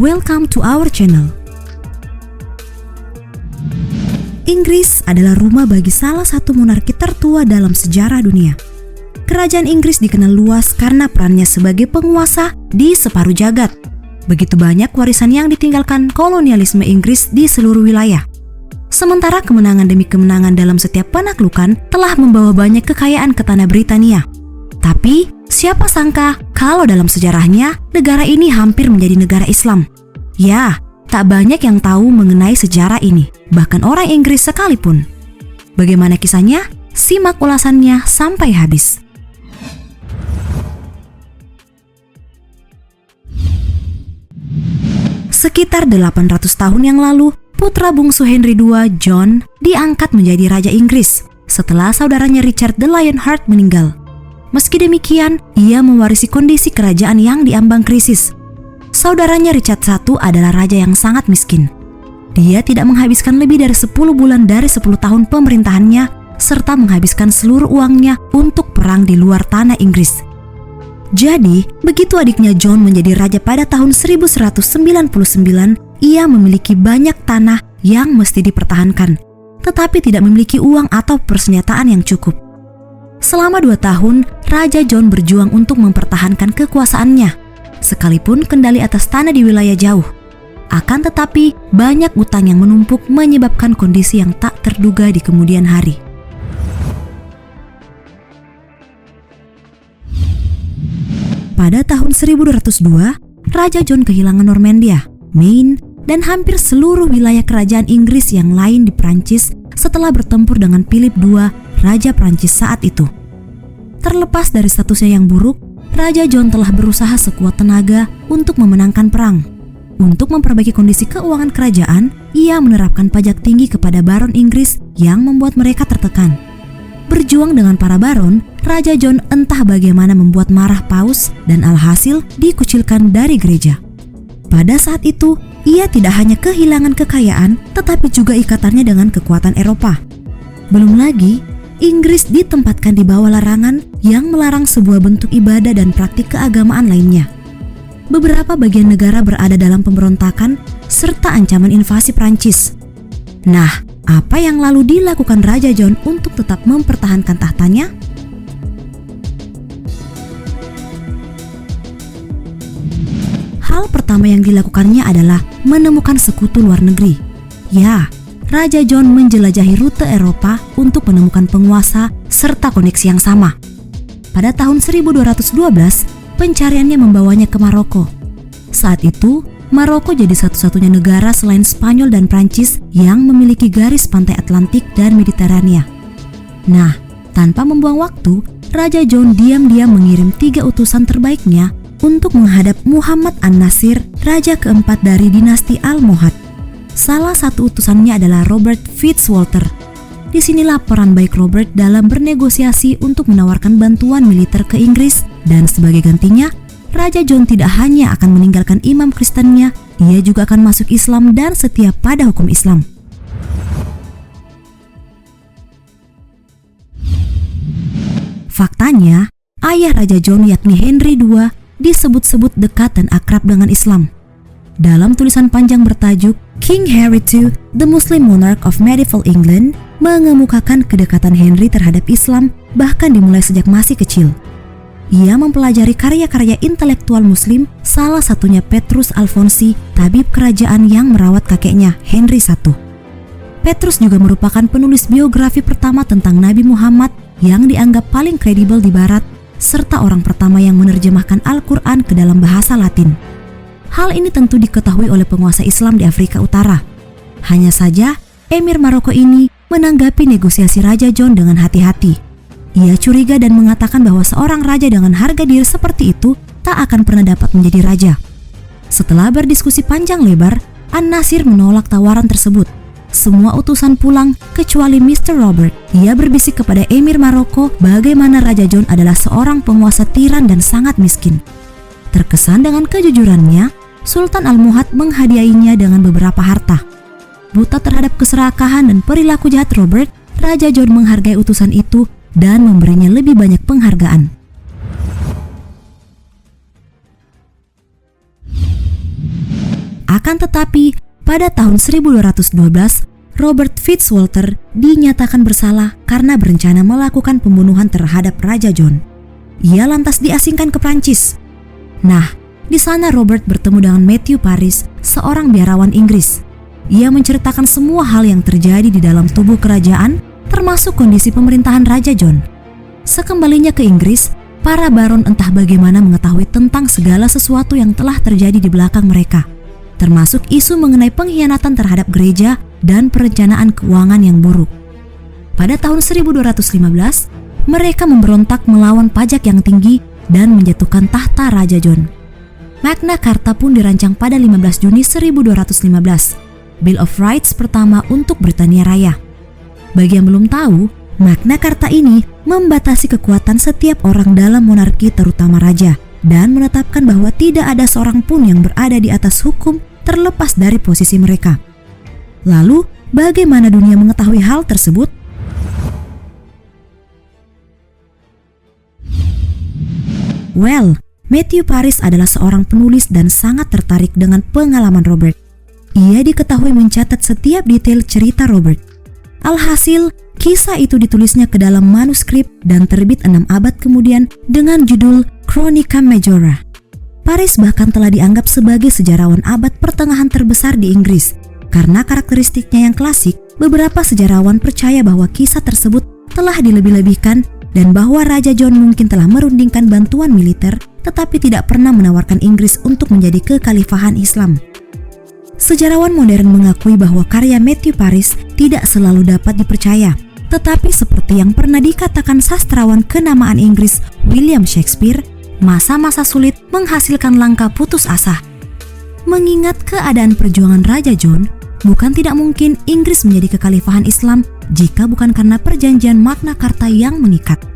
Welcome to our channel. Inggris adalah rumah bagi salah satu monarki tertua dalam sejarah dunia. Kerajaan Inggris dikenal luas karena perannya sebagai penguasa di separuh jagat. Begitu banyak warisan yang ditinggalkan kolonialisme Inggris di seluruh wilayah. Sementara kemenangan demi kemenangan dalam setiap penaklukan telah membawa banyak kekayaan ke tanah Britania. Tapi, siapa sangka kalau dalam sejarahnya negara ini hampir menjadi negara Islam. Ya, tak banyak yang tahu mengenai sejarah ini, bahkan orang Inggris sekalipun. Bagaimana kisahnya? Simak ulasannya sampai habis. Sekitar 800 tahun yang lalu, putra bungsu Henry II, John, diangkat menjadi Raja Inggris setelah saudaranya Richard the Lionheart meninggal. Meski demikian, ia mewarisi kondisi kerajaan yang diambang krisis. Saudaranya Richard I adalah raja yang sangat miskin. Dia tidak menghabiskan lebih dari 10 bulan dari 10 tahun pemerintahannya, serta menghabiskan seluruh uangnya untuk perang di luar tanah Inggris. Jadi, begitu adiknya John menjadi raja pada tahun 1199, ia memiliki banyak tanah yang mesti dipertahankan, tetapi tidak memiliki uang atau persenjataan yang cukup. Selama 2 tahun, Raja John berjuang untuk mempertahankan kekuasaannya, sekalipun kendali atas tanah di wilayah jauh. Akan tetapi, banyak utang yang menumpuk menyebabkan kondisi yang tak terduga di kemudian hari. Pada tahun 1202, Raja John kehilangan Normandia, Maine, dan hampir seluruh wilayah kerajaan Inggris yang lain di Prancis setelah bertempur dengan Philip II, Raja Prancis saat itu. Terlepas dari statusnya yang buruk, Raja John telah berusaha sekuat tenaga untuk memenangkan perang. Untuk memperbaiki kondisi keuangan kerajaan, ia menerapkan pajak tinggi kepada baron Inggris yang membuat mereka tertekan. Berjuang dengan para baron, Raja John entah bagaimana membuat marah paus dan alhasil dikucilkan dari gereja. Pada saat itu, ia tidak hanya kehilangan kekayaan, tetapi juga ikatannya dengan kekuatan Eropa. Belum lagi, Inggris ditempatkan di bawah larangan yang melarang sebuah bentuk ibadah dan praktik keagamaan lainnya. Beberapa bagian negara berada dalam pemberontakan serta ancaman invasi Prancis. Nah, apa yang lalu dilakukan Raja John untuk tetap mempertahankan tahtanya? Hal pertama yang dilakukannya adalah menemukan sekutu luar negeri. Ya, Raja John menjelajahi rute Eropa untuk menemukan penguasa serta koneksi yang sama. Pada tahun 1212, pencariannya membawanya ke Maroko. Saat itu, Maroko jadi satu-satunya negara selain Spanyol dan Prancis yang memiliki garis pantai Atlantik dan Mediterania. Nah, tanpa membuang waktu, Raja John diam-diam mengirim 3 utusan terbaiknya untuk menghadap Muhammad An-Nasir, raja keempat dari dinasti Almohad. Salah satu utusannya adalah Robert Fitzwalter. Disinilah peran baik Robert dalam bernegosiasi untuk menawarkan bantuan militer ke Inggris, dan sebagai gantinya, Raja John tidak hanya akan meninggalkan imam Kristennya, ia juga akan masuk Islam dan setia pada hukum Islam. Faktanya, ayah Raja John yakni Henry II disebut-sebut dekat dan akrab dengan Islam. Dalam tulisan panjang bertajuk King Henry II, The Muslim Monarch of Medieval England, mengemukakan kedekatan Henry terhadap Islam bahkan dimulai sejak masih kecil. Ia mempelajari karya-karya intelektual Muslim, salah satunya Petrus Alfonsi, tabib kerajaan yang merawat kakeknya, Henry I. Petrus juga merupakan penulis biografi pertama tentang Nabi Muhammad yang dianggap paling kredibel di Barat, serta orang pertama yang menerjemahkan Al-Quran ke dalam bahasa Latin. Hal ini tentu diketahui oleh penguasa Islam di Afrika Utara. Hanya saja, Emir Maroko ini menanggapi negosiasi Raja John dengan hati-hati. Ia curiga dan mengatakan bahwa seorang raja dengan harga diri seperti itu tak akan pernah dapat menjadi raja. Setelah berdiskusi panjang lebar, An-Nasir menolak tawaran tersebut. Semua utusan pulang kecuali Mr. Robert. Ia berbisik kepada Emir Maroko bagaimana Raja John adalah seorang penguasa tiran dan sangat miskin. Terkesan dengan kejujurannya, Sultan Almohad menghadiahinya dengan beberapa harta. Buta terhadap keserakahan dan perilaku jahat Robert, Raja John menghargai utusan itu dan memberinya lebih banyak penghargaan. Akan tetapi, pada tahun 1212, Robert Fitzwalter dinyatakan bersalah karena berencana melakukan pembunuhan terhadap Raja John. Ia lantas diasingkan ke Prancis. Nah, di sana Robert bertemu dengan Matthew Paris, seorang biarawan Inggris. Ia menceritakan semua hal yang terjadi di dalam tubuh kerajaan, termasuk kondisi pemerintahan Raja John. Sekembalinya ke Inggris, para baron entah bagaimana mengetahui tentang segala sesuatu yang telah terjadi di belakang mereka, termasuk isu mengenai pengkhianatan terhadap gereja dan perencanaan keuangan yang buruk. Pada tahun 1215, mereka memberontak melawan pajak yang tinggi dan menjatuhkan tahta Raja John. Magna Carta pun dirancang pada 15 Juni 1215, Bill of Rights pertama untuk Britania Raya. Bagi yang belum tahu, Magna Carta ini membatasi kekuatan setiap orang dalam monarki terutama raja dan menetapkan bahwa tidak ada seorang pun yang berada di atas hukum terlepas dari posisi mereka. Lalu, bagaimana dunia mengetahui hal tersebut? Well, Matthew Paris adalah seorang penulis dan sangat tertarik dengan pengalaman Robert. Ia diketahui mencatat setiap detail cerita Robert. Alhasil, kisah itu ditulisnya ke dalam manuskrip dan terbit 6 abad kemudian dengan judul Chronica Majora. Paris bahkan telah dianggap sebagai sejarawan abad pertengahan terbesar di Inggris. Karena karakteristiknya yang klasik, beberapa sejarawan percaya bahwa kisah tersebut telah dilebih-lebihkan dan bahwa Raja John mungkin telah merundingkan bantuan militer tetapi tidak pernah menawarkan Inggris untuk menjadi kekhalifahan Islam. Sejarawan modern mengakui bahwa karya Matthew Paris tidak selalu dapat dipercaya, tetapi seperti yang pernah dikatakan sastrawan kenamaan Inggris William Shakespeare, masa-masa sulit menghasilkan langkah putus asa. Mengingat keadaan perjuangan Raja John, bukan tidak mungkin Inggris menjadi kekhalifahan Islam jika bukan karena perjanjian Magna Carta yang mengikat.